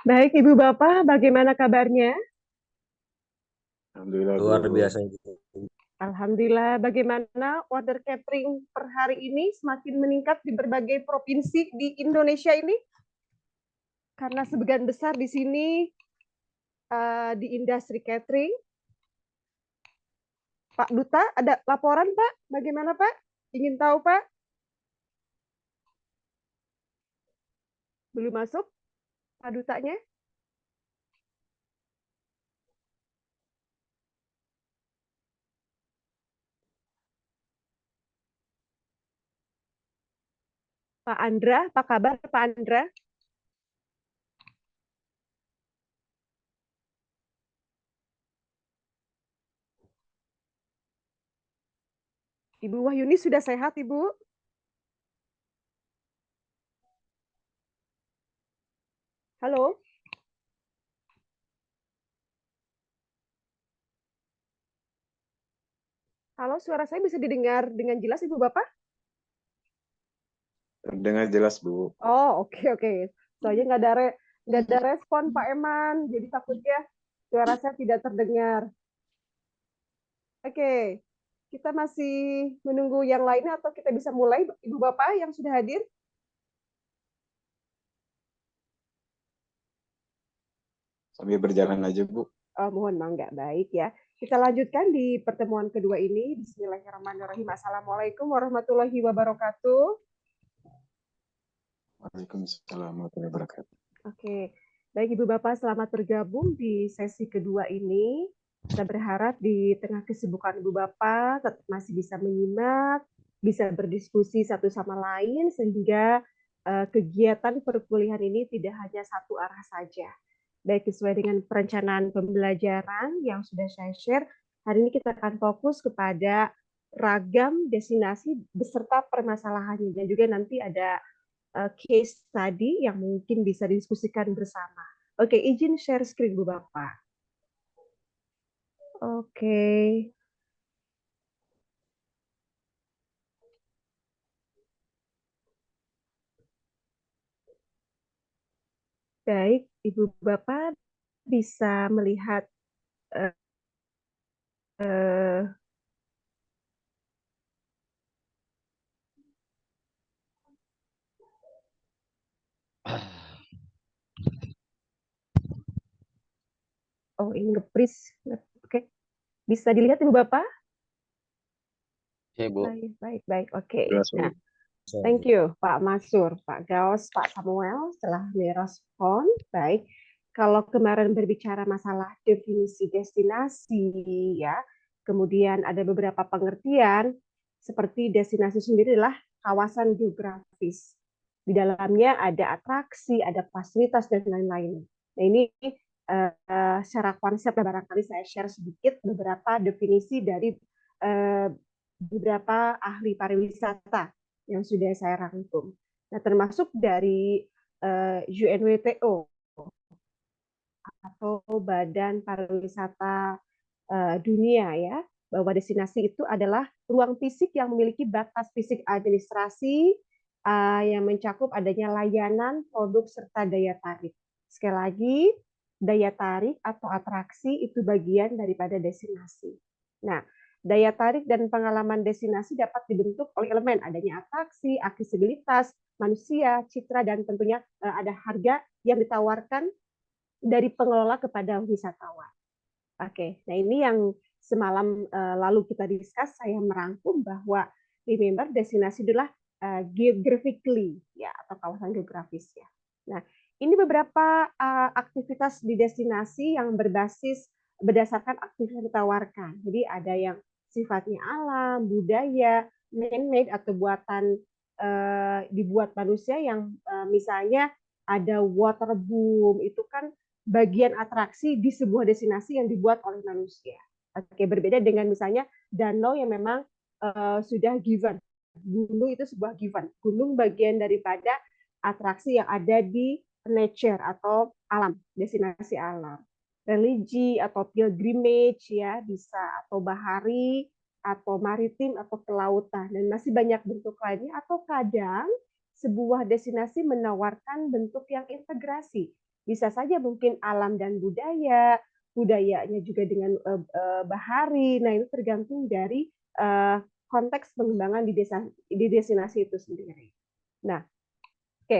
Baik, Ibu Bapak, bagaimana kabarnya? Alhamdulillah, Bu. Luar biasa itu. Alhamdulillah, bagaimana order catering per hari ini semakin meningkat di berbagai provinsi di Indonesia ini? Karena sebagian besar di sini di industri catering. Pak Duta, ada laporan, Pak? Bagaimana, Pak? Ingin tahu, Pak? Belum masuk, Pak Dutanya? Pak Andra, apa kabar, Pak Andra? Ibu Wahyuni sudah sehat, Ibu? Halo? Halo, suara saya bisa didengar dengan jelas, Ibu Bapak? Terdengar jelas, Bu. Oh, oke, oke. Soalnya nggak ada respon Pak Eman, jadi takutnya suara saya tidak terdengar. Oke, kita masih menunggu yang lainnya atau kita bisa mulai, Ibu Bapak yang sudah hadir? Sambil berjalan aja, Bu. Mohon mangga, baik ya. Kita lanjutkan di pertemuan kedua ini. Bismillahirrahmanirrahim. Assalamualaikum warahmatullahi wabarakatuh. Waalaikumsalam warahmatullahi wabarakatuh. Oke, baik Ibu Bapak, selamat bergabung di sesi kedua ini. Kita berharap di tengah kesibukan Ibu Bapak tetap masih bisa menyimak, bisa berdiskusi satu sama lain, sehingga kegiatan perkuliahan ini tidak hanya satu arah saja. Baik sesuai dengan perencanaan pembelajaran yang sudah saya share, hari ini kita akan fokus kepada ragam destinasi beserta permasalahannya, dan juga nanti ada case tadi yang mungkin bisa didiskusikan bersama. Oke, izin share screen Bu Bapak. Oke, baik Ibu Bapak bisa melihat eh, eh, oh ini nge-freeze. Oke, bisa dilihat Ibu Bapak? Ya, Bu. Baik, baik, baik. Oke. Jelas, Nah, Bu. thank you Pak Masur, Pak Gaus, Pak Samuel telah merespon. Baik. Kalau kemarin berbicara masalah definisi destinasi ya, kemudian ada beberapa pengertian seperti destinasi sendiri adalah kawasan geografis. Di dalamnya ada atraksi, ada fasilitas dan lain-lain. Nah, ini secara konsep barangkali saya share sedikit beberapa definisi dari beberapa ahli pariwisata yang sudah saya rangkum. Nah, termasuk dari UNWTO atau Badan Pariwisata Dunia ya, bahwa destinasi itu adalah ruang fisik yang memiliki batas fisik administrasi yang mencakup adanya layanan, produk serta daya tarik. Sekali lagi, daya tarik atau atraksi itu bagian daripada destinasi. Nah, daya tarik dan pengalaman destinasi dapat dibentuk oleh elemen adanya atraksi, aksesibilitas, manusia, citra, dan tentunya ada harga yang ditawarkan dari pengelola kepada wisatawan. Oke, nah ini yang semalam lalu kita discuss, saya merangkum bahwa remember destinasi adalah geographically ya atau kawasan geografis ya. Nah, ini beberapa aktivitas di destinasi yang berbasis berdasarkan aktivitas yang ditawarkan. Jadi ada yang sifatnya alam, budaya, man-made atau buatan dibuat manusia yang misalnya ada waterboom itu kan bagian atraksi di sebuah destinasi yang dibuat oleh manusia. Oke, berbeda dengan misalnya danau yang memang sudah given. Gunung itu sebuah given. Gunung bagian daripada atraksi yang ada di nature atau alam, destinasi alam. Religi atau pilgrimage ya bisa, atau bahari atau maritim atau kelautan, dan masih banyak bentuk lainnya. Atau kadang sebuah destinasi menawarkan bentuk yang integrasi, Bisa saja mungkin alam dan budaya, budayanya juga dengan bahari. Nah, itu tergantung dari konteks pengembangan di destinasi itu sendiri. Nah, oke.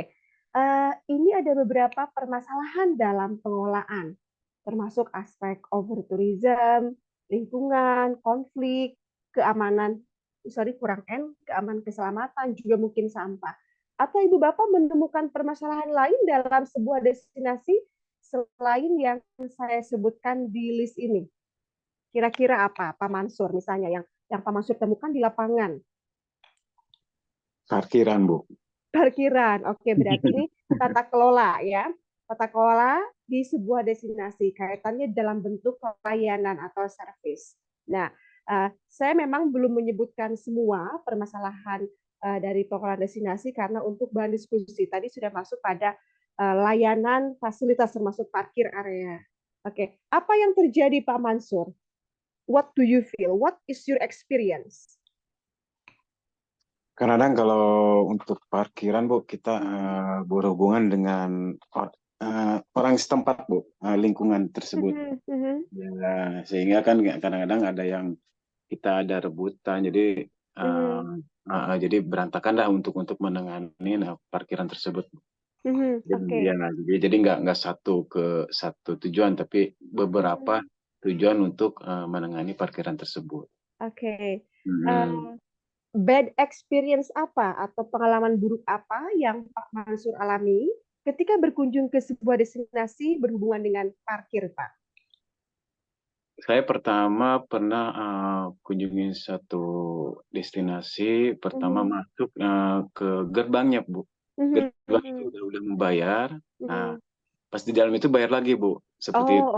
Ini ada beberapa permasalahan dalam pengelolaan, termasuk aspek overtourism, lingkungan, konflik, keamanan, keamanan keselamatan, juga mungkin sampah. Atau Ibu Bapak menemukan permasalahan lain dalam sebuah destinasi selain yang saya sebutkan di list ini? Kira-kira apa, Pak Mansur misalnya yang Pak Mansur temukan di lapangan? Parkiran, Bu. Parkiran. Oke, berarti ini tata kelola ya. Tata kelola di sebuah destinasi kaitannya dalam bentuk pelayanan atau servis. Nah, saya memang belum menyebutkan semua permasalahan dari pengelolaan destinasi karena untuk bahan diskusi tadi sudah masuk pada layanan fasilitas termasuk parkir area. Oke, apa yang terjadi Pak Mansur? What do you feel? What is your experience? Kadang kalau untuk parkiran, Bu, kita berhubungan dengan orang setempat, Bu, lingkungan tersebut. Ya, sehingga kan kadang-kadang ada yang kita ada rebutan, jadi jadi berantakan lah untuk menangani parkiran tersebut. Oke. Jadi nggak satu tujuan, tapi beberapa tujuan untuk menangani parkiran tersebut. Oke. Bad experience apa atau pengalaman buruk apa yang Pak Mansur alami ketika berkunjung ke sebuah destinasi berhubungan dengan parkir, Pak? Saya pertama pernah kunjungi satu destinasi, pertama masuk ke gerbangnya, Bu. Gerbang itu udah membayar. Nah, pas di dalam itu bayar lagi, Bu. Seperti itu.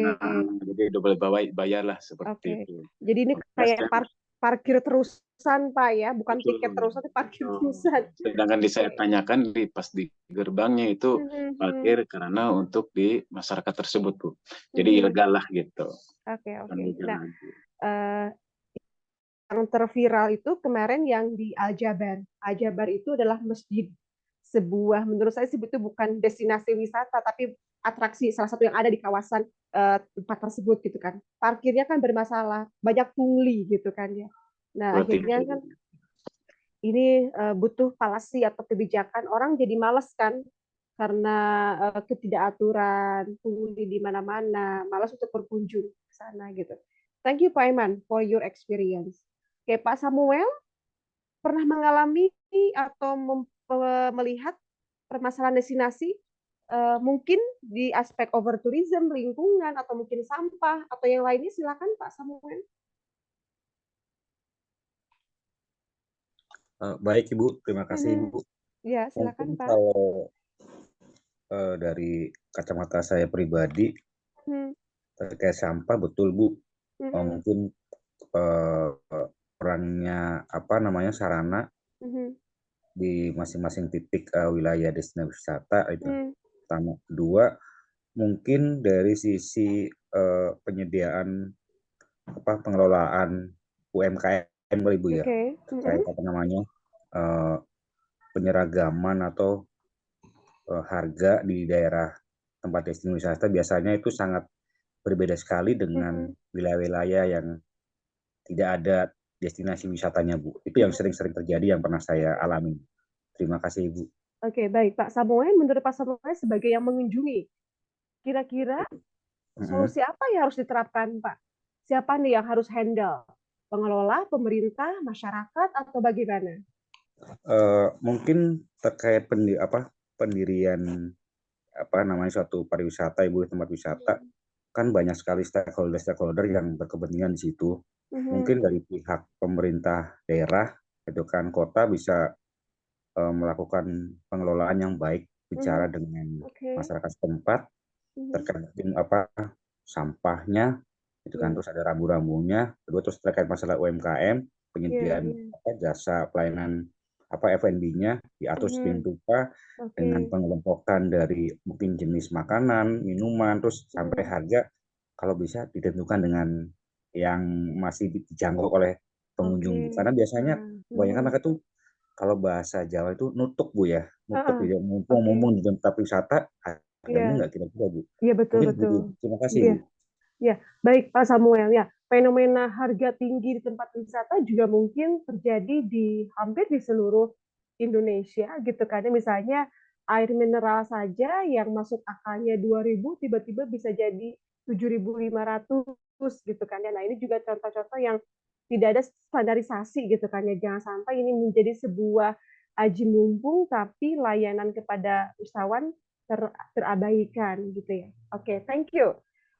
Nah, jadi udah boleh bayar lah seperti itu. Jadi ini kayak parkir terusan, Pak ya, bukan tiket terusan, tapi parkir terusan. Sedangkan saya tanyakan pas di gerbangnya itu parkir karena untuk di masyarakat tersebut, Bu. Jadi ilegal lah gitu. Oke. Nah, yang terviral itu kemarin yang di Al-Jabar. Al-Jabar itu adalah masjid, sebuah, menurut saya sih itu bukan destinasi wisata, tapi atraksi salah satu yang ada di kawasan tempat tersebut gitu kan. Parkirnya kan bermasalah, banyak pungli gitu kan ya. Nah, akhirnya kan ini butuh palasi atau kebijakan, orang jadi males kan karena ketidakaturan, pungli di mana-mana, malas untuk berkunjung ke sana gitu. Thank you Pak Iman for your experience. Oke, Pak Samuel pernah mengalami atau melihat permasalahan destinasi mungkin di aspek overtourism, lingkungan, atau mungkin sampah, atau yang lainnya? Silakan Pak Samuel. Baik Ibu, terima kasih Ibu. Ya, silakan mungkin Pak. Kalau dari kacamata saya pribadi terkait sampah, betul Bu. Mungkin perannya sarana di masing-masing titik wilayah destinasi wisata itu. Pertama, kedua, mungkin dari sisi penyediaan pengelolaan UMKM Ibu ya, terkait penyeragaman atau harga di daerah tempat destinasi wisata biasanya itu sangat berbeda sekali dengan wilayah-wilayah yang tidak ada destinasi wisatanya, Bu. Itu yang sering-sering terjadi yang pernah saya alami. Terima kasih, Ibu. Oke, baik Pak Samuel. Menurut Pak Samuel sebagai yang mengunjungi, kira-kira solusi apa yang harus diterapkan, Pak? Siapa nih yang harus handle? Pengelola, pemerintah, masyarakat, atau bagaimana? Mungkin terkait pendirian suatu pariwisata, Ibu, tempat wisata, kan banyak sekali stakeholder yang berkepentingan di situ. Mungkin dari pihak pemerintah daerah, itu kan kota bisa melakukan pengelolaan yang baik, bicara dengan masyarakat setempat terkait sampahnya, itu kan, terus ada rambu-rambunya. Kedua, terus terkait masalah UMKM, penyediaan jasa pelayanan F&B-nya diatur sedemikian rupa dengan pengelompokan dari mungkin jenis makanan, minuman, terus sampai harga kalau bisa ditentukan dengan yang masih dijangkau oleh pengunjung. Karena biasanya kebanyakan mereka tuh kalau bahasa Jawa itu nutuk, Bu ya, nutuk. Mumpung di tempat wisata harganya Iya, nggak kira-kira, Bu? iya betul Mungkin betul. begitu. Terima kasih, Iya, Bu. ya, baik Pak Samuel. Ya, fenomena harga tinggi di tempat wisata juga mungkin terjadi di hampir di seluruh Indonesia gitu kan. Misalnya air mineral saja yang masuk akalnya 2.000 tiba-tiba bisa jadi 7.500 gitu kan. Nah, ini juga contoh-contoh yang tidak ada standarisasi gitu kan ya. Jangan sampai ini menjadi sebuah aji mumpung tapi layanan kepada wisatawan terabaikan gitu ya. Oke, thank you.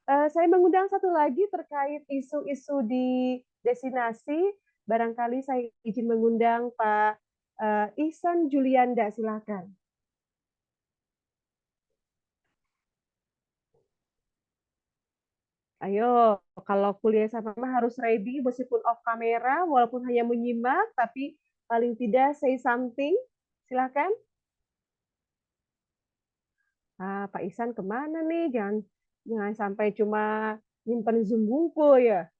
Saya mengundang satu lagi terkait isu-isu di destinasi. Barangkali saya izin mengundang Pak Ihsan Julianda, silakan. Ayo, kalau kuliah sama mama harus ready meskipun off kamera, walaupun hanya menyimak, tapi paling tidak say something. Silakan. Pak Ihsan kemana nih? Jangan sampai cuma nyimpen Zoom bungku ya.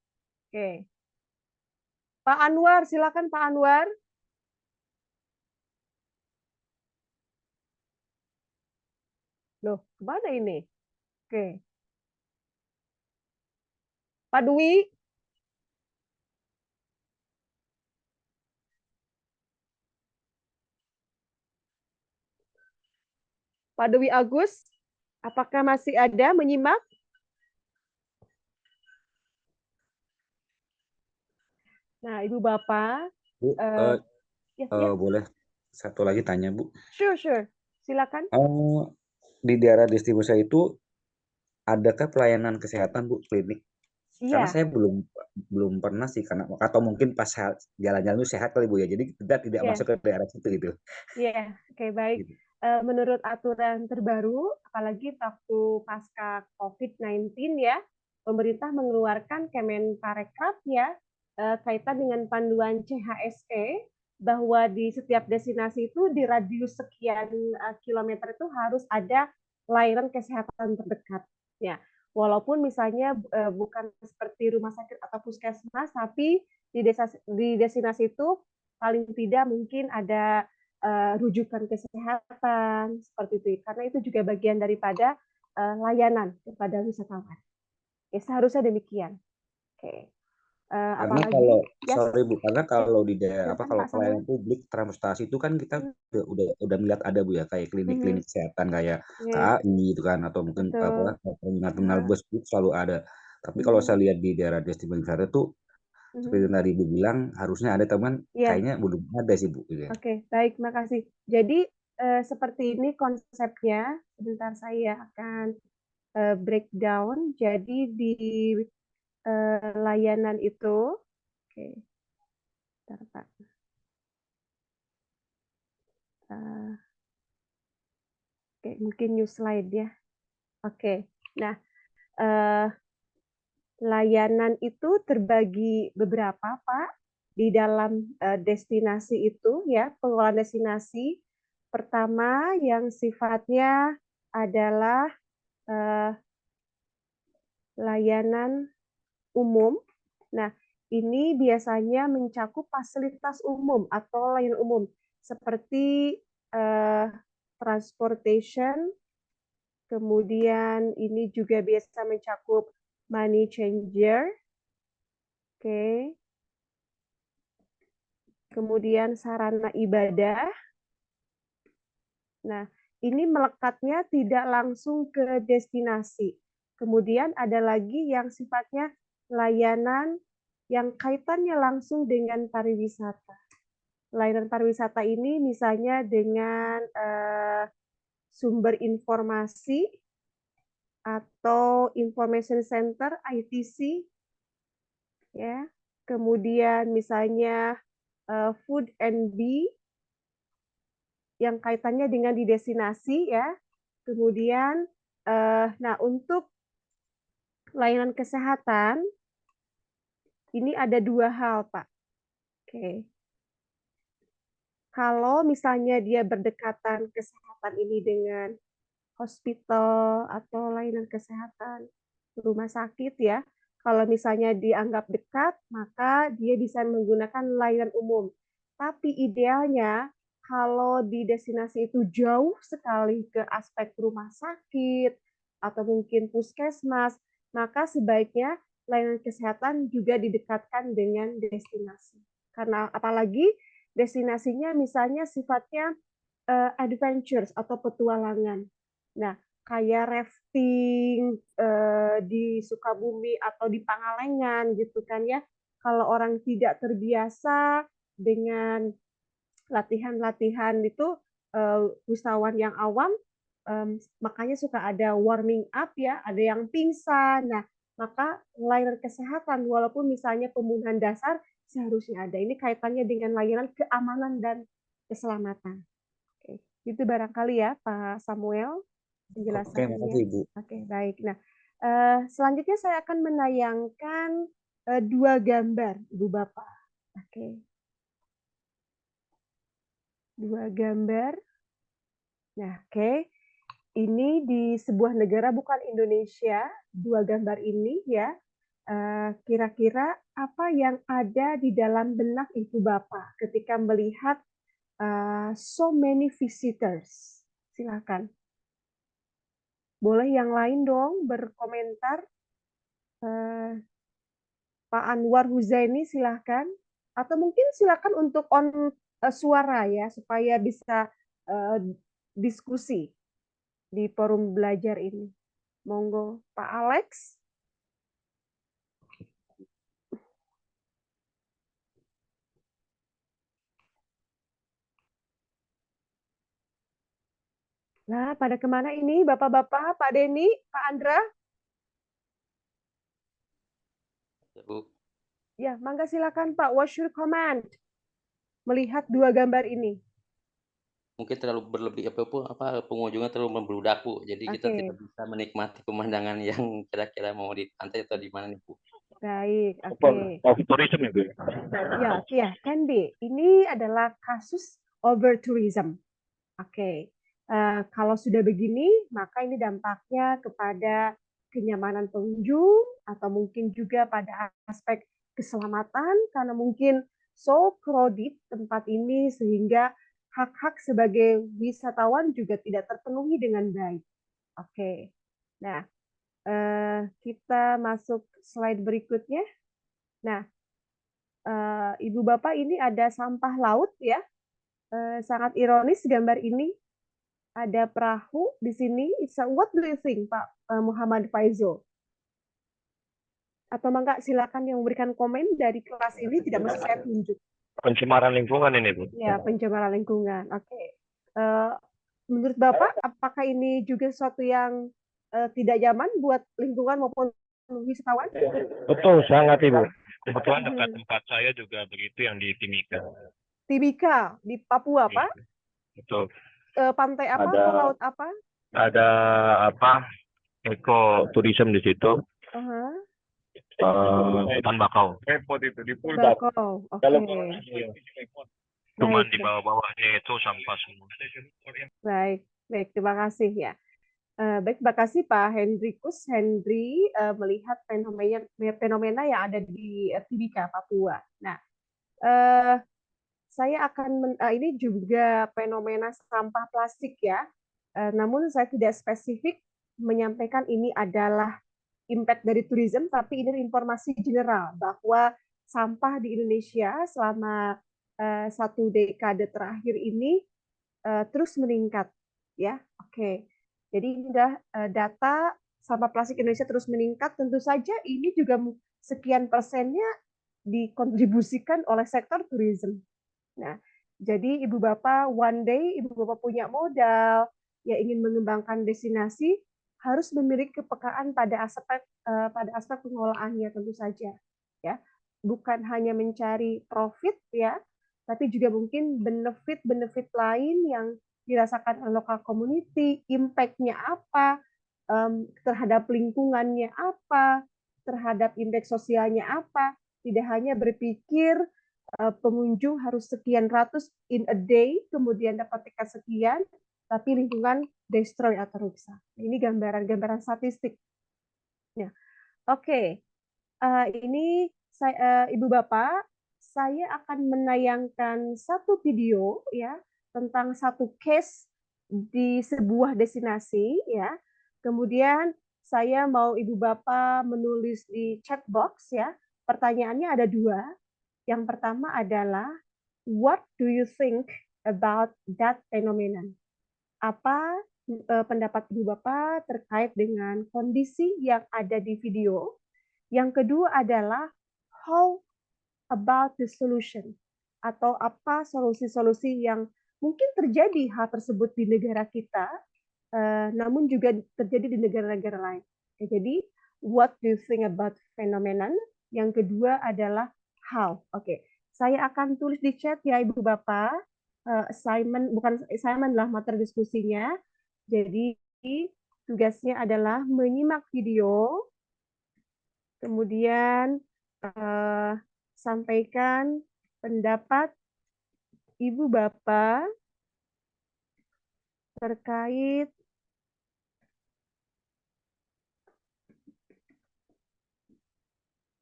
Oke. Pak Anwar, silakan Pak Anwar. Loh, kemana ini? Oke. Pak Dwi. Pak Dwi Agus, apakah masih ada menyimak? Nah, Ibu Bapak, Bu, boleh satu lagi tanya, Bu? Sure. Silakan. Di daerah distribusi itu adakah pelayanan kesehatan, Bu, klinik? Karena saya belum pernah sih, karena atau mungkin pas jalan-jalan itu sehat kali, Bu ya. Jadi kita tidak masuk ke daerah situ gitu. Iya, oke, baik. Gitu. Menurut aturan terbaru, apalagi waktu pasca COVID-19 ya, pemerintah mengeluarkan Kemenparekraf ya, kaitan dengan panduan CHSE, bahwa di setiap destinasi itu di radius sekian kilometer itu harus ada layanan kesehatan terdekat. Ya, walaupun misalnya bukan seperti rumah sakit atau puskesmas, tapi di destinasi itu paling tidak mungkin ada rujukan kesehatan seperti itu, karena itu juga bagian daripada layanan kepada wisatawan. Ya, seharusnya demikian. Oke. Karena Apalagi kalau di daerah kalau Pak pelayanan Samuel. publik transportasi itu kan kita udah melihat ada, Bu ya, kayak klinik-klinik kesehatan kayak KAI gitu kan, atau mungkin terminal bus itu selalu ada. Tapi kalau saya lihat di daerah destinasi wisata itu seperti yang tadi Ibu bilang harusnya ada, teman kayaknya belum ada sih, Bu. Gitu. Oke, baik, makasih. Jadi seperti ini konsepnya. Sebentar saya akan breakdown. Jadi di layanan itu, oke, bentar Pak. Oke, mungkin new slide ya. Oke, nah layanan itu terbagi beberapa Pak di dalam destinasi itu ya, pengelolaan destinasi. Pertama yang sifatnya adalah layanan umum. Nah, ini biasanya mencakup fasilitas umum atau layanan umum seperti transportation, kemudian ini juga biasa mencakup money changer, oke. Kemudian sarana ibadah. Nah, ini melekatnya tidak langsung ke destinasi. Kemudian ada lagi yang sifatnya layanan yang kaitannya langsung dengan pariwisata. Layanan pariwisata ini misalnya dengan sumber informasi atau information center ITC, ya. Kemudian misalnya food and be yang kaitannya dengan di destinasi ya. Kemudian nah untuk layanan kesehatan ini ada dua hal, Pak. Oke. Kalau misalnya dia berdekatan kesehatan ini dengan hospital atau layanan kesehatan rumah sakit ya. Kalau misalnya dianggap dekat, maka dia bisa menggunakan layanan umum. Tapi idealnya kalau di destinasi itu jauh sekali ke aspek rumah sakit atau mungkin puskesmas, maka sebaiknya layanan kesehatan juga didekatkan dengan destinasi. Karena apalagi destinasinya misalnya sifatnya adventures atau petualangan. Nah, kayak rafting di Sukabumi atau di Pangalengan gitu kan ya. Kalau orang tidak terbiasa dengan latihan-latihan itu wisatawan yang awam, makanya suka ada warming up ya, ada yang pingsan. Nah, maka layanan kesehatan walaupun misalnya pembunuhan dasar seharusnya ada. Ini kaitannya dengan layanan keamanan dan keselamatan. Oke, itu barangkali ya Pak Samuel Oke, penjelasannya. makasih Ibu. Oke, baik. Nah, selanjutnya saya akan menayangkan 2 gambar, Ibu Bapak. Oke, 2 gambar. Nah, oke. Ini di sebuah negara bukan Indonesia, 2 gambar ini ya. Kira-kira apa yang ada di dalam benak Ibu Bapak ketika melihat so many visitors? Silakan. Boleh yang lain dong berkomentar. Pak Anwar Huzaini silahkan. Atau mungkin silakan untuk on suara ya, supaya bisa diskusi di forum belajar ini. Monggo Pak Alex. Nah, pada kemana ini Bapak-Bapak, Pak Denny, Pak Andra? Ya, Bu. Ya, mangga silakan Pak. What's your comment? Melihat 2 gambar ini. Mungkin terlalu berlebih pengunjungnya terlalu membludak, Bu. Jadi kita tidak bisa menikmati pemandangan yang kira-kira mau di pantai atau di mana nih, Bu. Baik, oke. Tourism ya, Bu? Ya, can be. Ini adalah kasus over tourism. Oke. Kalau sudah begini, maka ini dampaknya kepada kenyamanan pengunjung atau mungkin juga pada aspek keselamatan karena mungkin so crowded tempat ini sehingga hak-hak sebagai wisatawan juga tidak terpenuhi dengan baik. Oke. Nah, kita masuk slide berikutnya. Nah, Ibu Bapak ini ada sampah laut ya. Sangat ironis gambar ini. Ada perahu di sini. What do you think, Pak Muhammad Faizul? Atau mangga silakan yang memberikan komen dari kelas ini, tidak mesti saya tunjuk. Pencemaran lingkungan ini, Bu. Ya, pencemaran lingkungan. Oke. Menurut Bapak, apakah ini juga sesuatu yang tidak nyaman buat lingkungan maupun wisatawan? Betul, sangat Ibu. Kebetulan dekat tempat saya juga begitu yang di Timika. Timika, di Papua, Pak? Betul. Pantai apa atau laut apa? Ada ekoturism di situ. Hutan bakau. Bakau, oke. Cuman di bawah-bawahnya itu sampah semua. Baik, terima kasih ya. Baik, terima kasih Pak Hendrikus Hendri melihat fenomena yang ada di Timika, Papua. Nah, saya akan ini juga fenomena sampah plastik ya. Namun saya tidak spesifik menyampaikan ini adalah impact dari tourism, tapi ini informasi general bahwa sampah di Indonesia selama 1 dekade terakhir ini terus meningkat, ya. Oke. Jadi ini adalah data sampah plastik Indonesia terus meningkat. Tentu saja ini juga sekian persennya dikontribusikan oleh sektor tourism. Nah, jadi Ibu Bapak one day Ibu Bapak punya modal, ya ingin mengembangkan destinasi, harus memiliki kepekaan pada aspek pengelolaannya tentu saja, ya. Bukan hanya mencari profit ya, tapi juga mungkin benefit lain yang dirasakan oleh lokal community, impact-nya apa, terhadap lingkungannya apa, terhadap indeks sosialnya apa. Tidak hanya berpikir pengunjung harus sekian ratus in a day, kemudian dapat tiket sekian, tapi lingkungan destroy atau rusak. Ini gambaran statistik. Ya, oke. Ini Ibu Bapak, saya akan menayangkan satu video ya tentang satu case di sebuah destinasi ya. Kemudian saya mau Ibu Bapak menulis di chat box ya. Pertanyaannya ada 2. Yang pertama adalah what do you think about that phenomenon? Apa pendapat Ibu Bapak terkait dengan kondisi yang ada di video? Yang kedua adalah how about the solution? Atau apa solusi-solusi yang mungkin terjadi hal tersebut di negara kita, namun juga terjadi di negara-negara lain. Jadi, what do you think about phenomenon? Yang kedua adalah how. Oke, saya akan tulis di chat ya Ibu Bapak. Assignment, bukan assignment lah, materi diskusinya. Jadi, tugasnya adalah menyimak video, kemudian sampaikan pendapat Ibu Bapak terkait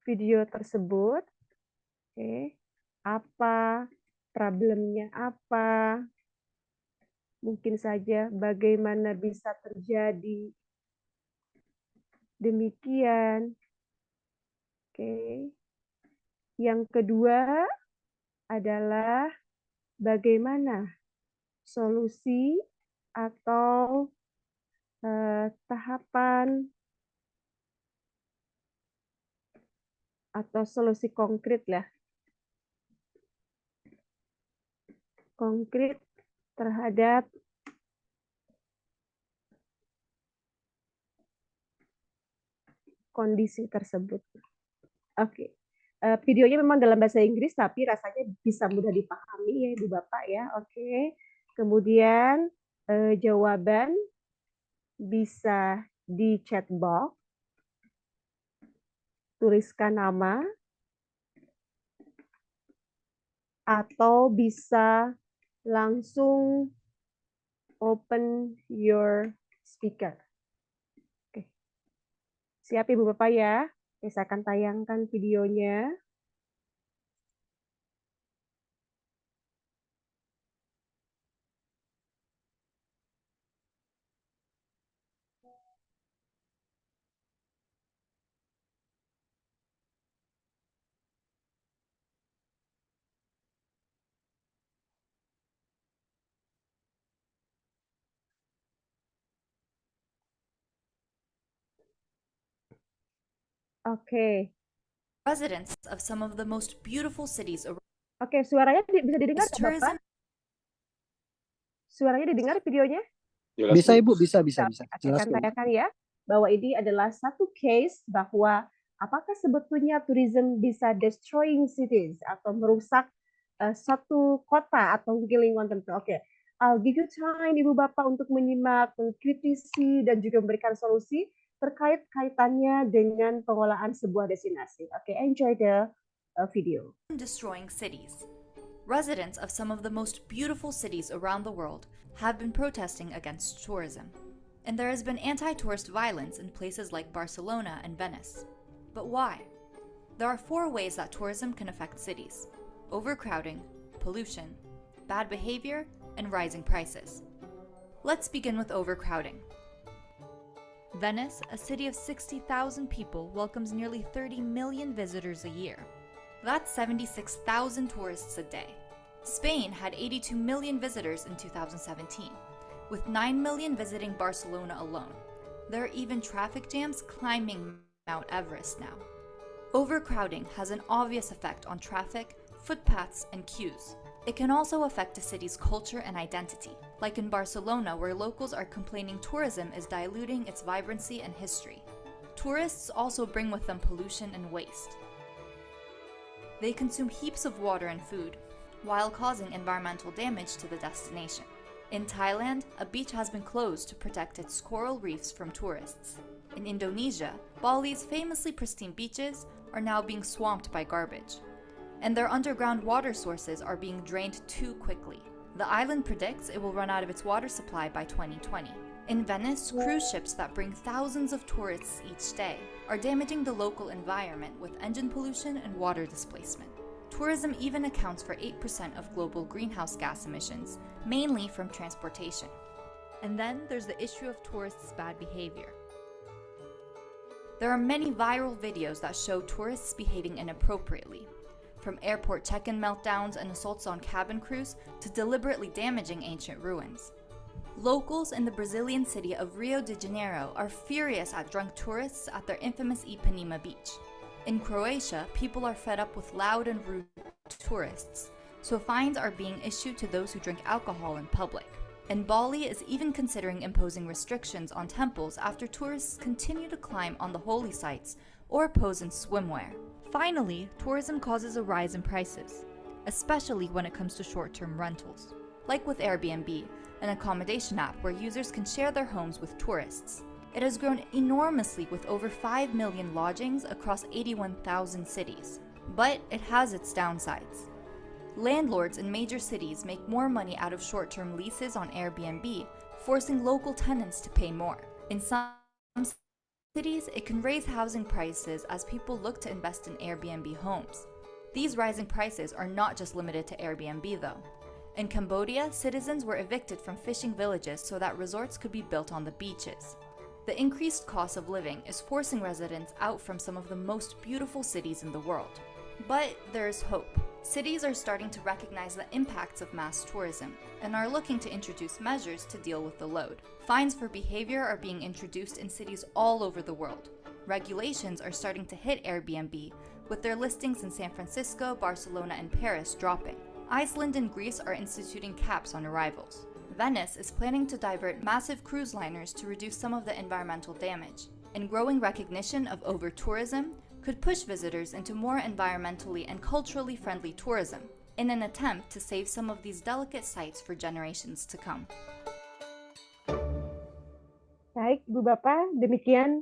video tersebut. Oke, apa problemnya, apa mungkin saja bagaimana bisa terjadi demikian. Oke. Yang kedua adalah bagaimana solusi atau tahapan atau solusi konkret lah. Konkret terhadap kondisi tersebut. Oke. Videonya memang dalam bahasa Inggris, tapi rasanya bisa mudah dipahami ya Ibu Bapak ya. Oke. Kemudian jawaban bisa di chat box. Tuliskan nama. Atau bisa langsung open your speaker. Oke. Siap Ibu Bapak ya. Oke, saya akan tayangkan videonya. Oke. Residents of some of the most beautiful cities around. Oke, suaranya bisa didengar nggak, Bapak? Suaranya didengar videonya? Jelas, Bisa Bu. Ibu, bisa. Saya Jelas akan kok. tanyakan ya, bahwa ini adalah satu case bahwa apakah sebetulnya tourism bisa destroying cities atau merusak satu kota atau mungkin lingkungan tertentu. Oke, I'll give you time Ibu Bapak untuk menyimak, mengkritisi dan juga memberikan solusi terkait kaitannya dengan pengelolaan sebuah destinasi. Oke, enjoy the video. Destroying cities. Residents of some of the most beautiful cities around the world have been protesting against tourism. And there has been anti-tourist violence in places like Barcelona and Venice. But why? There are 4 ways that tourism can affect cities: overcrowding, pollution, bad behavior, and rising prices. Let's begin with overcrowding. Venice, a city of 60,000 people, welcomes nearly 30 million visitors a year. That's 76,000 tourists a day. Spain had 82 million visitors in 2017, with 9 million visiting Barcelona alone. There are even traffic jams climbing Mount Everest now. Overcrowding has an obvious effect on traffic, footpaths, and queues. It can also affect a city's culture and identity, like in Barcelona, where locals are complaining tourism is diluting its vibrancy and history. Tourists also bring with them pollution and waste. They consume heaps of water and food, while causing environmental damage to the destination. In Thailand, a beach has been closed to protect its coral reefs from tourists. In Indonesia, Bali's famously pristine beaches are now being swamped by garbage, and their underground water sources are being drained too quickly. The island predicts it will run out of its water supply by 2020. In Venice, cruise ships that bring thousands of tourists each day are damaging the local environment with engine pollution and water displacement. tourism even accounts for 8% of global greenhouse gas emissions, mainly from transportation. And then there's the issue of tourists' bad behavior. There are many viral videos that show tourists behaving inappropriately, from airport check-in meltdowns and assaults on cabin crews to deliberately damaging ancient ruins. Locals in the Brazilian city of Rio de Janeiro are furious at drunk tourists at their infamous Ipanema beach. In Croatia, people are fed up with loud and rude tourists, so fines are being issued to those who drink alcohol in public. And Bali is even considering imposing restrictions on temples after tourists continue to climb on the holy sites or pose in swimwear. Finally, tourism causes a rise in prices, especially when it comes to short-term rentals. Like with Airbnb, an accommodation app where users can share their homes with tourists. It has grown enormously with over 5 million lodgings across 81,000 cities. But it has its downsides. Landlords in major cities make more money out of short-term leases on Airbnb, forcing local tenants to pay more. In some cities, it can raise housing prices as people look to invest in Airbnb homes. These rising prices are not just limited to Airbnb though. In Cambodia, citizens were evicted from fishing villages so that resorts could be built on the beaches. The increased cost of living is forcing residents out from some of the most beautiful cities in the world. But there is hope. Cities are starting to recognize the impacts of mass tourism and are looking to introduce measures to deal with the load. Fines for behavior are being introduced in cities all over the world. Regulations are starting to hit Airbnb, with their listings in San Francisco, Barcelona, and Paris dropping. Iceland and Greece are instituting caps on arrivals. Venice is planning to divert massive cruise liners to reduce some of the environmental damage. And growing recognition of over-tourism could push visitors into more environmentally and culturally friendly tourism, in an attempt to save some of these delicate sites for generations to come. Baik, Ibu Bapak, demikian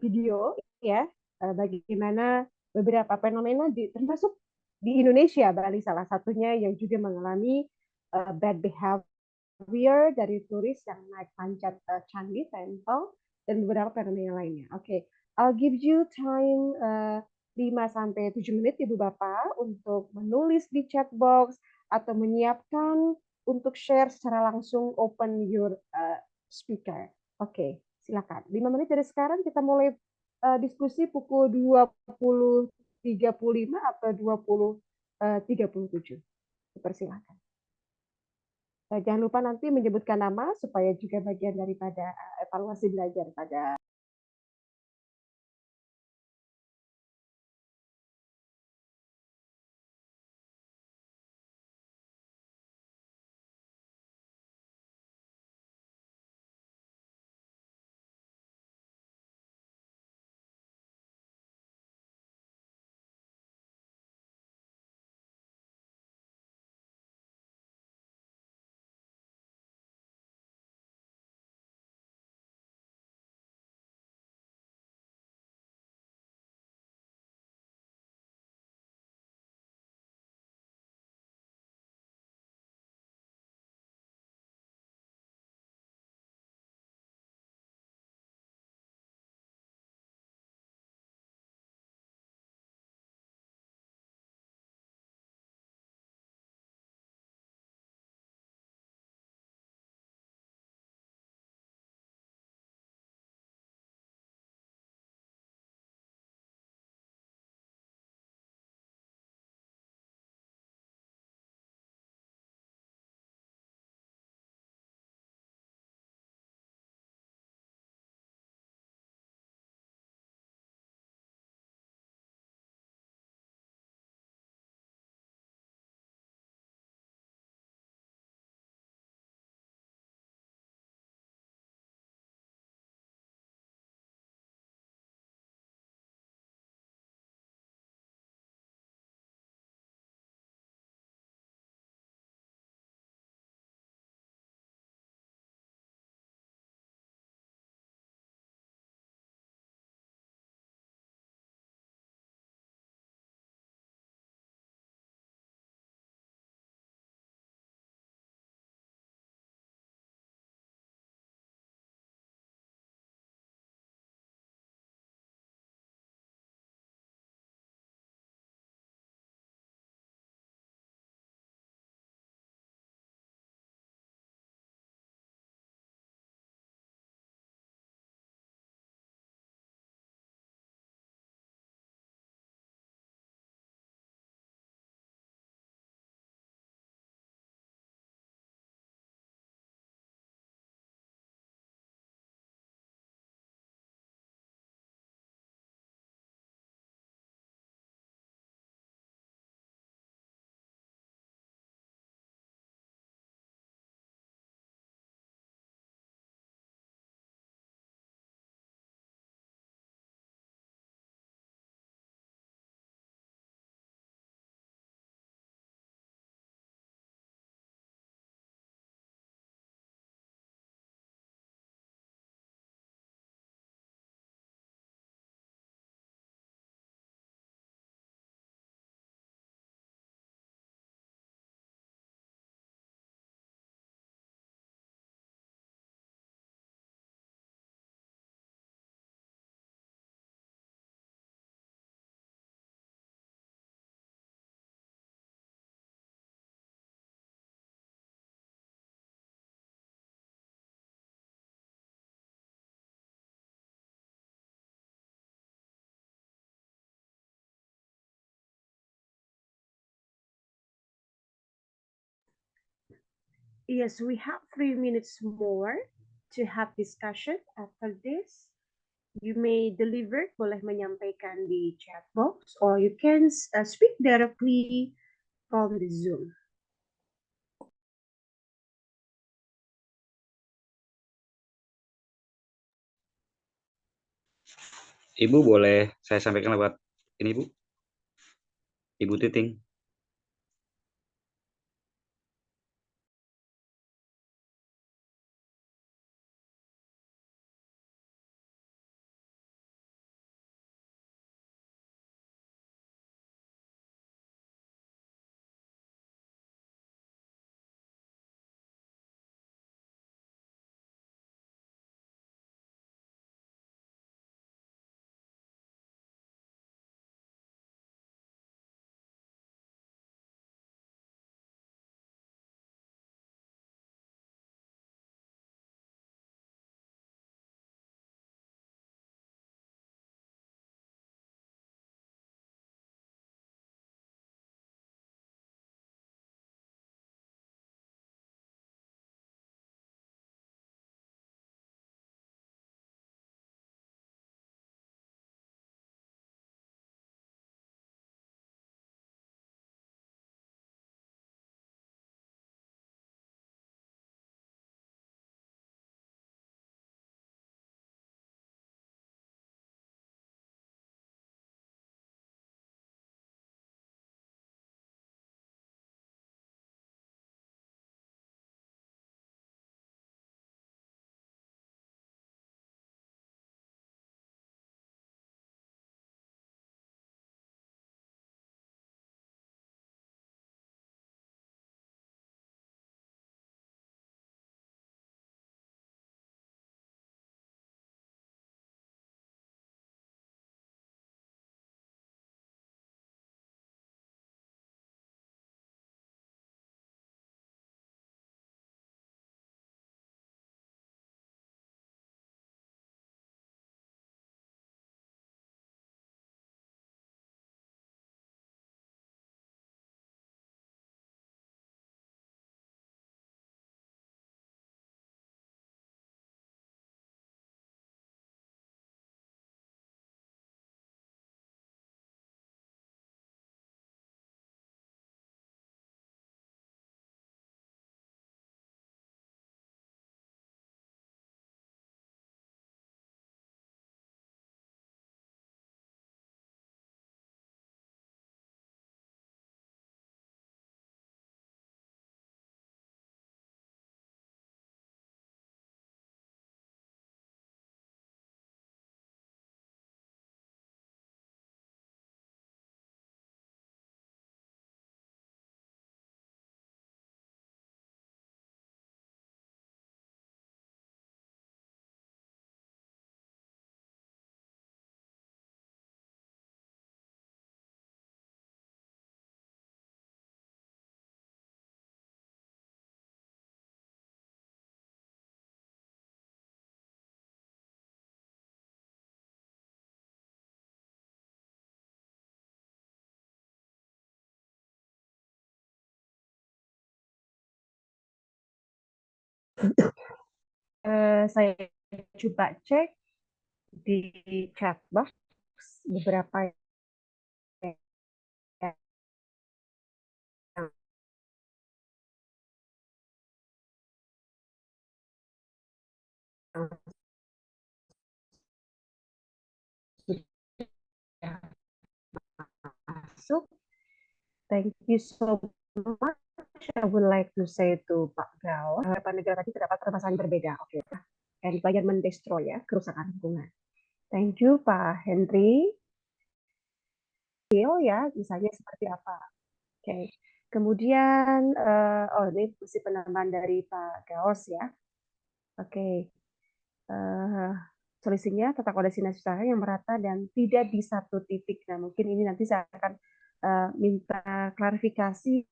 video ya, bagaimana beberapa fenomena termasuk di Indonesia, Bali salah satunya yang juga mengalami bad behavior dari turis yang naik panjat candi, temple, dan beberapa fenomena lainnya. Oke. I'll give you time 5-7 menit Ibu Bapak untuk menulis di chat box atau menyiapkan untuk share secara langsung, open your speaker. Oke, silakan. 5 menit dari sekarang kita mulai diskusi pukul 20.35 atau 20.37. Dipersilakan. Jangan lupa nanti menyebutkan nama supaya juga bagian daripada evaluasi belajar pada Yes, we have 3 minutes more to have discussion after this. You may deliver, boleh menyampaikan di chat box, or you can speak directly from the Zoom. Ibu boleh saya sampaikan lewat ini, Bu? Ibu Titing. Saya coba cek di chat box beberapa yang sudah masuk. Thank you so much. I would like to say to Pak Gao, beberapa negara tadi terdapat permasalahan berbeda. Oke, environment destroy ya, kerusakan lingkungan. Thank you Pak Henry. Ya, misalnya seperti apa? Oke. Kemudian, ini mesti penambahan dari Pak Gaos ya. Oke. Solusinya tata koordinasi usaha yang merata dan tidak di satu titik. Nah, mungkin ini nanti saya akan minta klarifikasi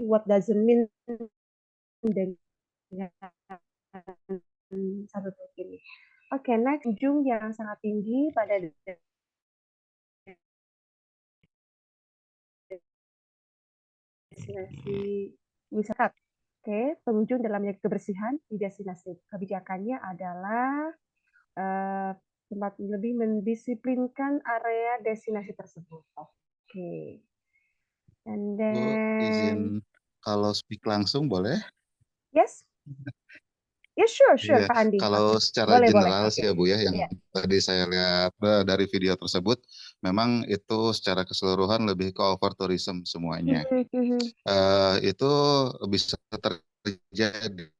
what doesn't mean dengan satu titik ini. Oke, next, ujung yang sangat tinggi pada destinasi wisata. Oke, pengunjung dalam menjaga kebersihan di destinasi. Kebijakannya adalah tempat lebih mendisiplinkan area destinasi tersebut. Oke. And Bu, izin then, kalau speak langsung boleh? yes, yes, sure, Iya, Pak Andi. kalau Oke, secara boleh, general oke. sih ya Bu ya, yang Ya. tadi saya lihat dari video tersebut, memang itu secara keseluruhan lebih ke over tourism semuanya. Itu bisa terjadi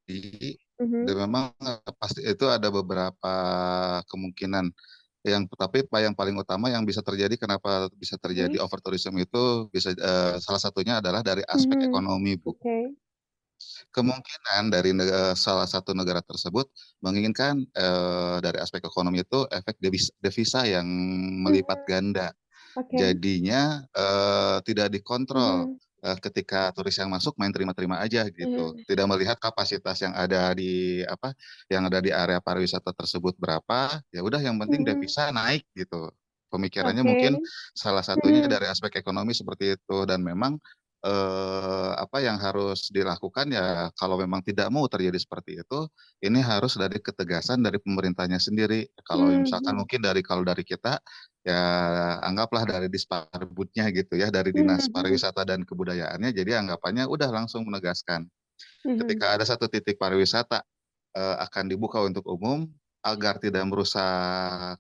dan memang pasti itu ada beberapa kemungkinan. Tapi yang paling utama yang bisa terjadi, kenapa bisa terjadi over tourism itu bisa salah satunya adalah dari aspek ekonomi, Bu. Oke. Kemungkinan dari salah satu negara tersebut menginginkan dari aspek ekonomi itu efek devisa yang melipat ganda. Oke. Jadinya tidak dikontrol ketika turis yang masuk main terima-terima aja gitu. Tidak melihat kapasitas yang ada di area pariwisata tersebut berapa. Ya udah, yang penting devisa naik gitu. Pemikirannya mungkin salah satunya dari aspek ekonomi seperti itu, dan memang apa yang harus dilakukan ya, kalau memang tidak mau terjadi seperti itu, ini harus dari ketegasan dari pemerintahnya sendiri. Kalau misalkan mungkin kalau dari kita, ya anggaplah dari Disparbudnya gitu ya, dari Dinas Pariwisata dan Kebudayaannya, jadi anggapannya udah langsung menegaskan. Ketika ada satu titik pariwisata akan dibuka untuk umum, agar tidak merusak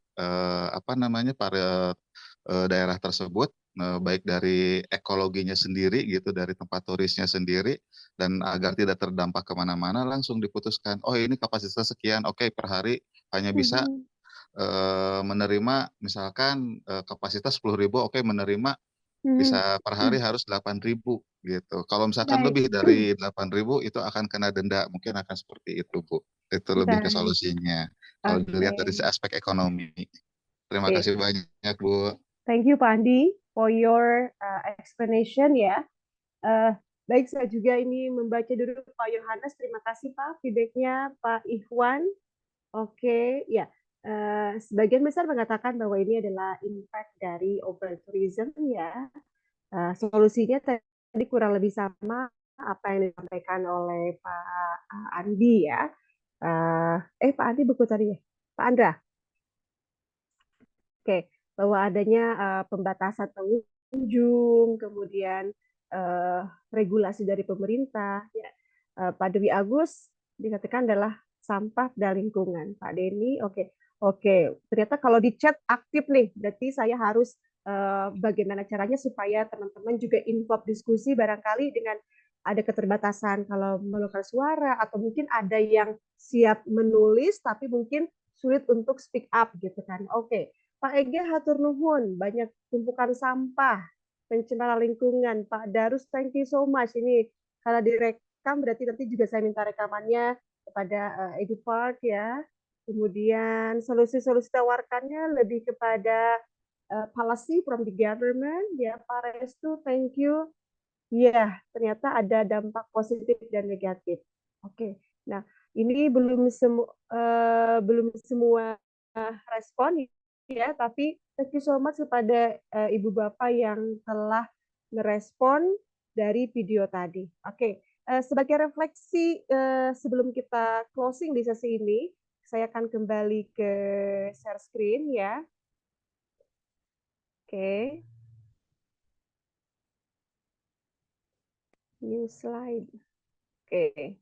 daerah tersebut, baik dari ekologinya sendiri gitu, dari tempat turisnya sendiri, dan agar tidak terdampak kemana-mana, langsung diputuskan, oh ini kapasitas sekian, oke, per hari hanya bisa menerima misalkan kapasitas 10.000, oke, menerima bisa per hari harus 8.000 gitu. Kalau misalkan Baik. lebih dari 8.000 itu akan kena denda, mungkin akan seperti itu, Bu. Itu lebih ke Baik. solusinya kalau dilihat dari Oke. aspek ekonomi. Terima Oke. kasih banyak, Bu. Thank you, Pak Andi, for your explanation ya. Baik, saya juga ini membaca dulu Pak Yohanes. Terima kasih Pak, feedbacknya Pak Ikhwan. Oke, ya. Sebagian besar mengatakan bahwa ini adalah impact dari overtourism ya. Solusinya tadi kurang lebih sama apa yang disampaikan oleh Pak Andi ya. Pak Andi buku tadi ya? Pak Andra. Oke, bahwa adanya pembatasan pengunjung, kemudian regulasi dari pemerintah. Ya. Pak Dewi Agus dikatakan adalah sampah dan lingkungan. Pak Denny, oke. Ternyata kalau di chat aktif nih, berarti saya harus bagaimana caranya supaya teman-teman juga involve diskusi, barangkali dengan ada keterbatasan kalau mengeluarkan suara, atau mungkin ada yang siap menulis tapi mungkin sulit untuk speak up gitu kan. Oke. Pak Ege hatur nuhun, banyak tumpukan sampah, pencemaran lingkungan. Pak Darus, thank you so much. Ini kalau direkam berarti nanti juga saya minta rekamannya kepada Edupark ya. Kemudian solusi-solusi tawarkannya lebih kepada policy from the government ya. Pak Restu, thank you. Ya, ternyata ada dampak positif dan negatif. Oke. Nah, ini belum semua respon ya, tapi thank you so much kepada Ibu Bapak yang telah merespon dari video tadi. Oke, sebagai refleksi sebelum kita closing di sesi ini, saya akan kembali ke share screen ya. Oke. New slide. Oke.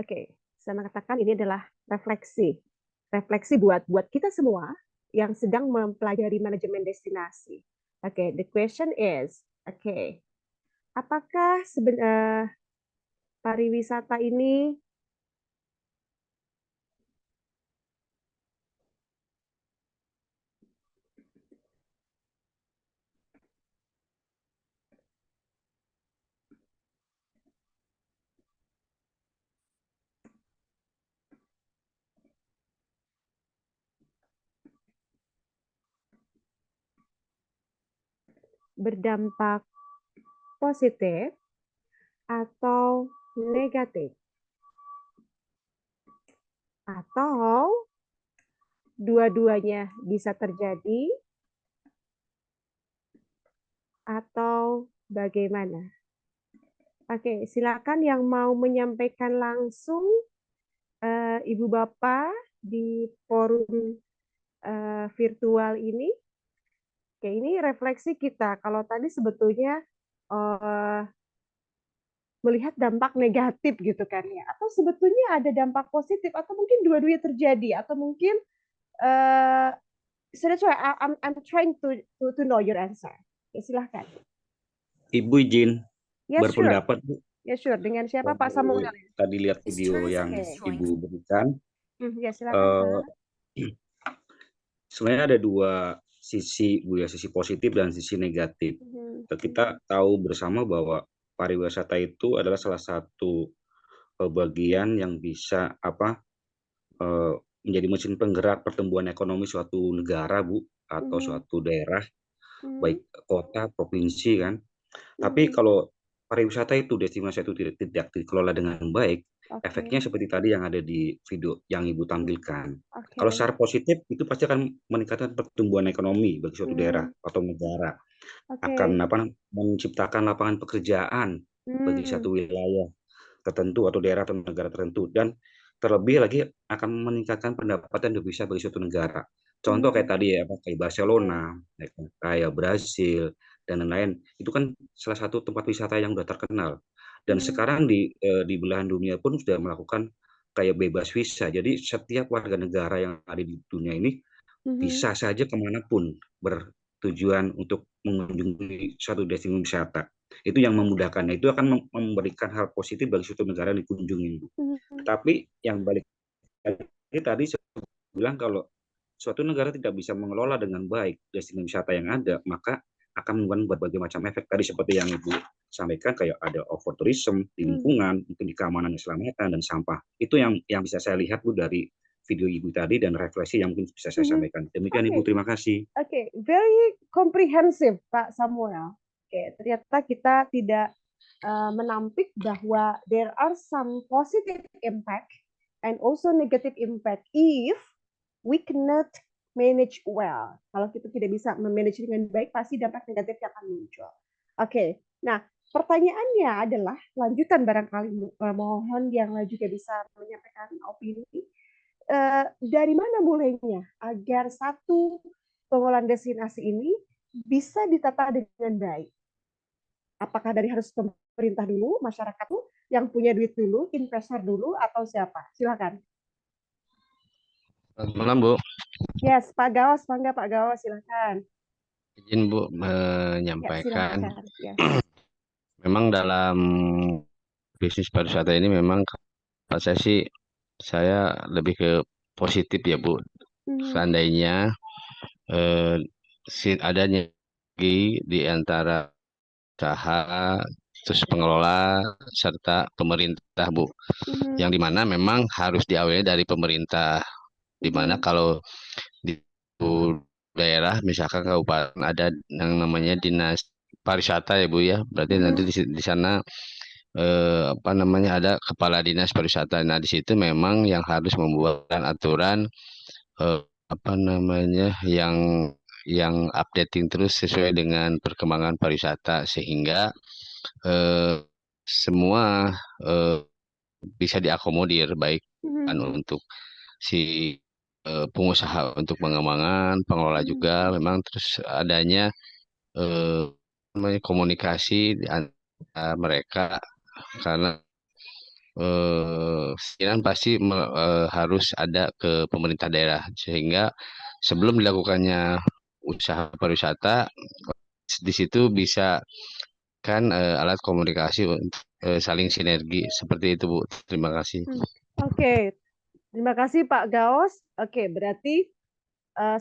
Oke, saya mengatakan ini adalah refleksi. Refleksi buat kita semua yang sedang mempelajari manajemen destinasi. Oke, the question is, apakah pariwisata ini berdampak positif atau negatif? Atau dua-duanya bisa terjadi atau bagaimana? Oke, silakan yang mau menyampaikan langsung Ibu Bapak di forum virtual ini. Oke, ini refleksi kita. Kalau tadi sebetulnya melihat dampak negatif gitu kan ya, atau sebetulnya ada dampak positif, atau mungkin dua-duanya terjadi, atau mungkin so that's why I'm trying to know your answer. Ya, silahkan. Ibu izin Ya, berpendapat, Bu. Ya, sure. Dengan siapa Pak Samuel? Tadi lihat video yang Ibu berikan. Ya, silakan. Sebenarnya ada dua sisi, Bu ya, sisi positif dan sisi negatif. Kita tahu bersama bahwa pariwisata itu adalah salah satu bagian yang bisa menjadi mesin penggerak pertumbuhan ekonomi suatu negara, Bu, atau suatu daerah, baik kota, provinsi kan. Tapi kalau pariwisata itu, destinasi itu tidak dikelola dengan baik, efeknya seperti tadi yang ada di video yang Ibu tampilkan. Kalau secara positif itu pasti akan meningkatkan pertumbuhan ekonomi bagi suatu daerah atau negara, akan menciptakan lapangan pekerjaan bagi satu wilayah tertentu atau daerah atau negara tertentu, dan terlebih lagi akan meningkatkan pendapatan devisa bagi suatu negara. Contoh kayak tadi ya, kayak Barcelona, kayak Brasil dan lain-lain, itu kan salah satu tempat wisata yang sudah terkenal. Dan sekarang di belahan dunia pun sudah melakukan kayak bebas visa. Jadi setiap warga negara yang ada di dunia ini bisa saja kemanapun bertujuan untuk mengunjungi suatu destinasi wisata. Itu yang memudahkannya, itu akan memberikan hal positif bagi suatu negara yang dikunjungi. Tapi yang balik tadi saya bilang, kalau suatu negara tidak bisa mengelola dengan baik destinasi wisata yang ada, maka akan mengundang berbagai macam efek tadi seperti yang Ibu sampaikan, kayak ada over tourism di lingkungan, mungkin di keamanan, keselamatan, dan sampah. Itu yang bisa saya lihat, Bu, dari video Ibu tadi dan refleksi yang mungkin bisa saya sampaikan. Demikian, Ibu, terima kasih. Oke, very comprehensive Pak Samuel. Oke, ternyata kita tidak menampik bahwa there are some positive impact and also negative impact if we cannot manage well. Kalau kita tidak bisa memanage dengan baik, pasti dampak negatif yang akan muncul. Oke, nah pertanyaannya adalah lanjutan, barangkali mohon yang juga bisa menyampaikan opini. Dari mana mulainya agar satu pengelolaan destinasi ini bisa ditata dengan baik? Apakah dari harus pemerintah dulu, masyarakat dulu, yang punya duit dulu, investor dulu, atau siapa? Silakan. Selamat malam, Bu. Yes, Pak Gaos, bangga Pak Gaos, silakan. Izin, Bu, menyampaikan. Ya, memang dalam bisnis pariwisata ini memang saya sih, saya lebih ke positif ya, Bu. Seandainya adanya di antara usaha, terus pengelola, serta pemerintah, Bu. Yang dimana memang harus diawali dari pemerintah. Dimana kalau di daerah, misalkan kabupaten, ada yang namanya dinas pariwisata ya, Bu ya. Berarti nanti di sana ada kepala dinas pariwisata. Nah, di situ memang yang harus membuat aturan yang updating terus sesuai dengan perkembangan pariwisata, sehingga semua bisa diakomodir, baik untuk si pengusaha untuk pengembangan, pengelola juga memang, terus adanya komunikasi di antara mereka, karena pasti harus ada ke pemerintah daerah, sehingga sebelum dilakukannya usaha pariwisata, di situ bisa kan alat komunikasi untuk saling sinergi, seperti itu, Bu. Terima kasih. Oke, terima kasih Pak Gaos. Oke, berarti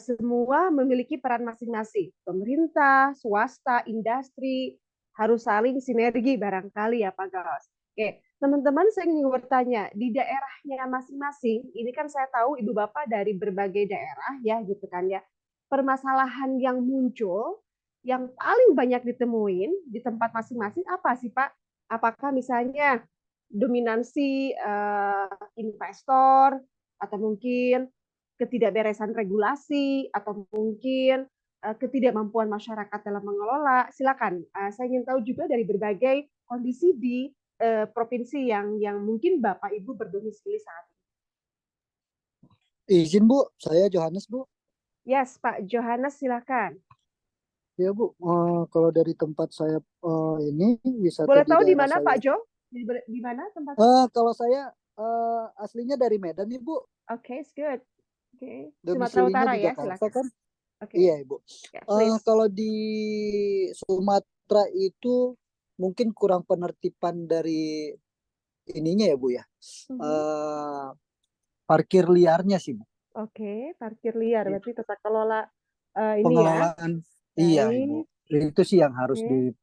semua memiliki peran masing-masing. Pemerintah, swasta, industri harus saling sinergi barangkali ya Pak Gaos. Oke, teman-teman, saya ingin bertanya, di daerahnya masing-masing, ini kan saya tahu Ibu Bapak dari berbagai daerah ya gitu kan ya. Permasalahan yang muncul yang paling banyak ditemuin di tempat masing-masing apa sih Pak? Apakah misalnya dominansi investor, atau mungkin ketidakberesan regulasi atau mungkin ketidakmampuan masyarakat dalam mengelola. Silakan, saya ingin tahu juga dari berbagai kondisi di provinsi yang mungkin Bapak Ibu berdomisili saat ini. Izin Bu, saya Johannes Bu. Yes, Pak Johannes, silakan. Ya Bu, kalau dari tempat saya ini wisata Boleh di tahu di daerah mana saya. Pak Jo? Di mana tempat? Kalau saya aslinya dari Medan nih Bu. Oke, it's good. Oke, Sumatera Domisilinya Utara di ya, Jakarta silakan. kan. Oke. Iya Ibu. Ya, please. Kalau di Sumatera itu mungkin kurang penertiban dari ininya ya Bu ya. Parkir liarnya sih Bu. Oke, parkir liar berarti tata kelola ini ya. Pengelolaan. Iya Ibu. Baik. Itu sih yang harus Oke.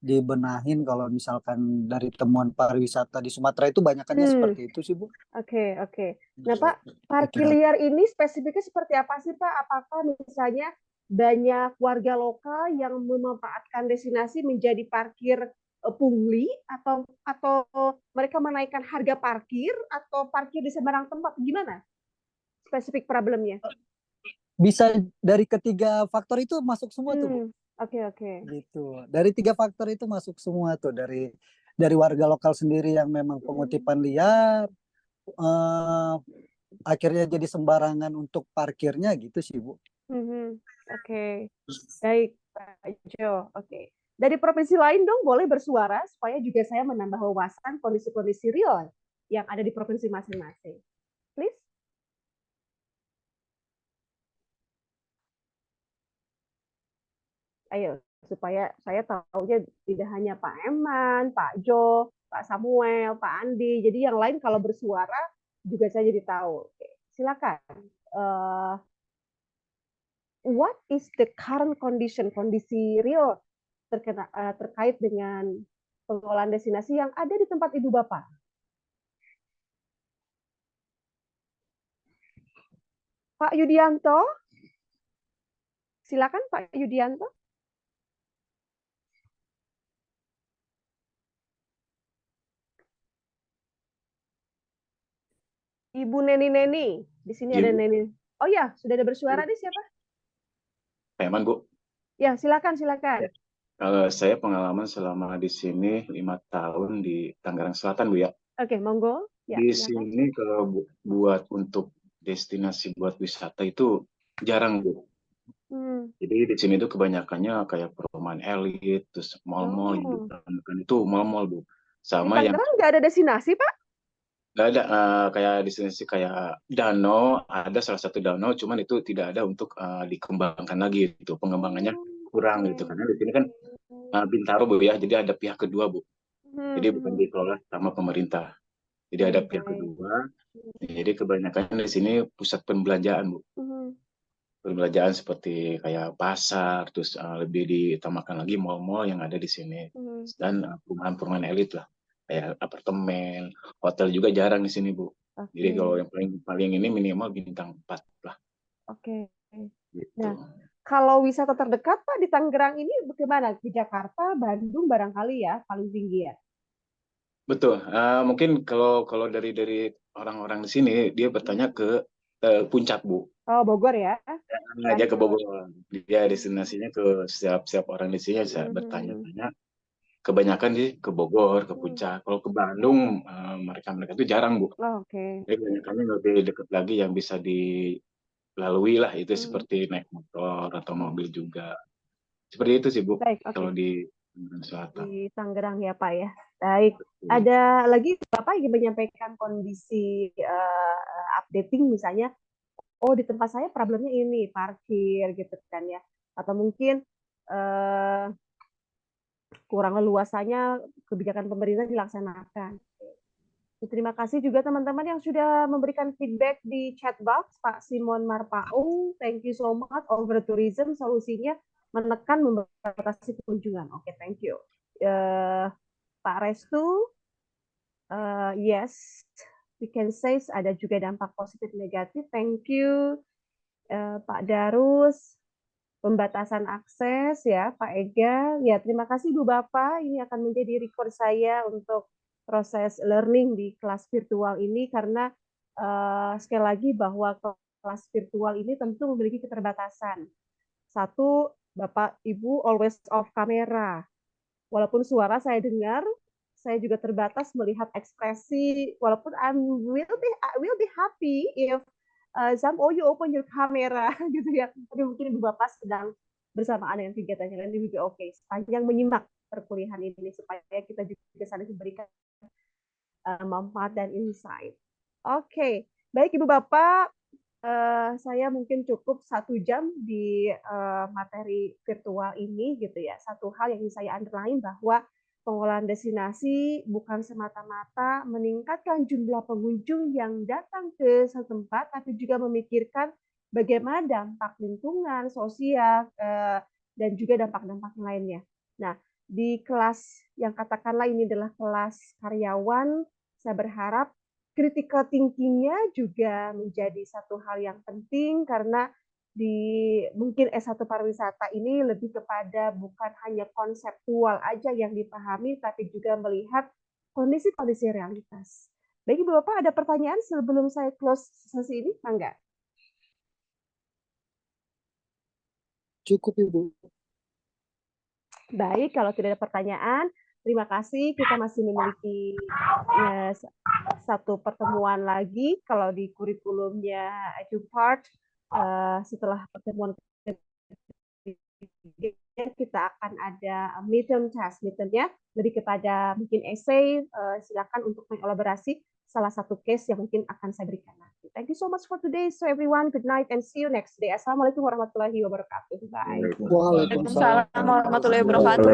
dibenahin kalau misalkan dari temuan pariwisata di Sumatera itu banyakannya seperti itu sih Bu. Oke, oke. Nah Pak, parkir liar ini spesifiknya seperti apa sih Pak? Apakah misalnya banyak warga lokal yang memanfaatkan destinasi menjadi parkir pungli atau mereka menaikkan harga parkir atau parkir di sembarang tempat? Gimana spesifik problemnya? Bisa dari ketiga faktor itu masuk semua tuh Bu. Oke, oke. Gitu. Dari 3 faktor itu masuk semua tuh, dari warga lokal sendiri yang memang pengutipan liar, akhirnya jadi sembarangan untuk parkirnya gitu sih Bu. Oke. Baik Pak Jo. Oke. Dari provinsi lain dong boleh bersuara supaya juga saya menambah wawasan kondisi-kondisi real yang ada di provinsi masing-masing. Please. Ayo, supaya saya tahunya tidak hanya Pak Eman, Pak Jo, Pak Samuel, Pak Andi. Jadi yang lain kalau bersuara juga saya jadi tahu. Oke, silakan. What is the current condition, kondisi real terkait dengan pengelolaan destinasi yang ada di tempat Ibu Bapak? Pak Yudianto, silakan Pak Yudianto. Ibu Neni, di sini ada Neni. Oh ya, sudah ada bersuara nih siapa? Eman Bu. Ya, silakan. Ya. Kalau saya pengalaman selama di sini 5 tahun di Tangerang Selatan Bu ya. Oke, monggo. Ya, di silakan. sini kalau buat untuk destinasi buat wisata itu jarang Bu. Jadi di sini tuh kebanyakannya kayak perumahan elit, terus mall-mall gitu. Itu mall-mall Bu. Sama di Tangerang nggak ada destinasi Pak? Nggak ada kayak destinasi kayak danau, ada salah satu danau, cuman itu tidak ada untuk dikembangkan lagi gitu, pengembangannya kurang gitu karena di sini kan Bintaro Bu ya, jadi ada pihak kedua Bu, jadi bukan dikelola sama pemerintah, jadi ada pihak kedua, jadi kebanyakan di sini pusat pembelanjaan Bu, pembelanjaan seperti kayak pasar, terus lebih ditambahkan lagi mall-mall yang ada di sini dan perumahan-perumahan elit lah. Kayak apartemen, hotel juga jarang di sini Bu. Jadi kalau yang paling ini minimal bintang 4 lah. Oke. Gitu. Nah, kalau wisata terdekat Pak di Tangerang ini bagaimana? Di Jakarta, Bandung barangkali ya paling tinggi ya. Betul. Mungkin kalau dari orang-orang di sini dia bertanya ke Puncak Bu. Oh Bogor ya? Aja ke Bogor. Dia destinasinya ke setiap orang di sini saya bertanya-tanya. Kebanyakan ke Bogor, ke Puncak. Kalau ke Bandung, mereka itu jarang Bu. Oke. Jadi kebanyakannya lebih dekat lagi yang bisa dilalui lah, itu seperti naik motor atau mobil juga. Seperti itu sih Bu. Baik, kalau di Selatan. Di Tangerang ya Pak ya. Baik. Ada lagi Bapak ingin menyampaikan kondisi updating misalnya. Oh di tempat saya problemnya ini parkir gitu kan ya. Atau mungkin kurang leluasanya kebijakan pemerintah dilaksanakan. Terima kasih juga teman-teman yang sudah memberikan feedback di chat box. Pak Simon Marpaung, thank you so much. Over tourism solusinya menekan membatasi kunjungan. Oke, thank you. Pak Restu, yes, we can say ada juga dampak positif negatif. Thank you. Pak Darus, pembatasan akses ya Pak Ega. Ya terima kasih Bu Bapak. Ini akan menjadi record saya untuk proses learning di kelas virtual ini karena sekali lagi bahwa kelas virtual ini tentu memiliki keterbatasan. Satu, Bapak Ibu always off kamera. Walaupun suara saya dengar, saya juga terbatas melihat ekspresi. Walaupun I will be happy if Zam, you open your camera gitu ya. Tapi mungkin Ibu Bapak sedang bersamaan dengan kegiatan yang lain, lebih oke. Sepanjang menyimak perkuliahan ini supaya kita juga saling memberikan manfaat dan insight. Oke, baik Ibu Bapak. Saya mungkin cukup 1 jam di materi virtual ini gitu ya. Satu hal yang ingin saya underline bahwa pengelolaan destinasi bukan semata-mata meningkatkan jumlah pengunjung yang datang ke satu tempat, tapi juga memikirkan bagaimana dampak lingkungan, sosial, dan juga dampak-dampak lainnya. Nah, di kelas yang katakanlah ini adalah kelas karyawan, saya berharap critical thinking-nya juga menjadi satu hal yang penting karena di mungkin S1 pariwisata ini lebih kepada bukan hanya konseptual aja yang dipahami, tapi juga melihat kondisi-kondisi realitas. Baik Ibu Bapak, ada pertanyaan sebelum saya close sesi ini? Enggak? Cukup Ibu. Baik, kalau tidak ada pertanyaan, terima kasih. Kita masih memiliki satu pertemuan lagi. Kalau di kurikulumnya EduPart, setelah pertemuan kita akan ada midterm test. Midtermnya lebih kepada mungkin essay. Silakan untuk mengelaborasi salah satu case yang mungkin akan saya berikan nanti. Thank you so much for today. So everyone, good night and see you next day. Assalamualaikum warahmatullahi wabarakatuh. Bye. Waalaikumsalam Waalaikumsalam warahmatullahi wabarakatuh.